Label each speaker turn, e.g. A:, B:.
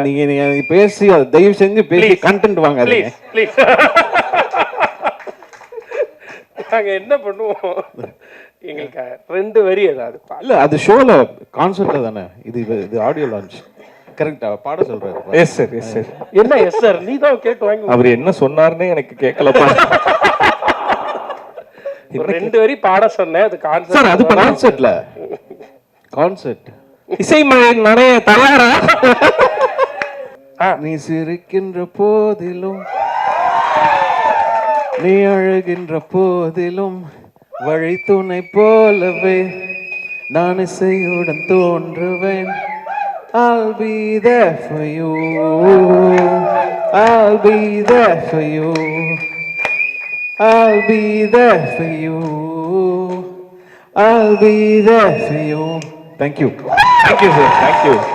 A: நீங்க பேசி தயவு செஞ்சு பேசி கண்டென்ட் வாங்க
B: ப்ளீஸ். நாங்க என்ன பண்ணுவோம், எங்களுக்கு 2 வரி ஏதாவது
A: இல்ல, அது ஷோல கான்செப்ட்ல தானே, இது ஆடியோ லான்ச். கரெக்டா பாட சொல்றாரு.
C: Yes sir, yes sir.
B: என்ன எஸ் சார், நீ தான் கேட்டு வாங்கி.
C: அவர் என்ன சொன்னார்னே எனக்கு கேட்கலப்பா.
B: 2 வரி பாட சொன்னேன், அது கான்செப்ட்
A: சார். அது கான்செப்ட்ல கான்செப்ட்
C: இசைமழை நனைய தயாரா?
A: நீ சிரிக்கின்ற போதிலும் நீ அழுகின்ற போதிலும் வழி துணை போலவே நான் இசையுடன் தோன்றுவேன். I'll be there for you. I'll be there for you. I'll be there for you. I'll be there for you. Thank you.
C: Thank you sir. Thank you.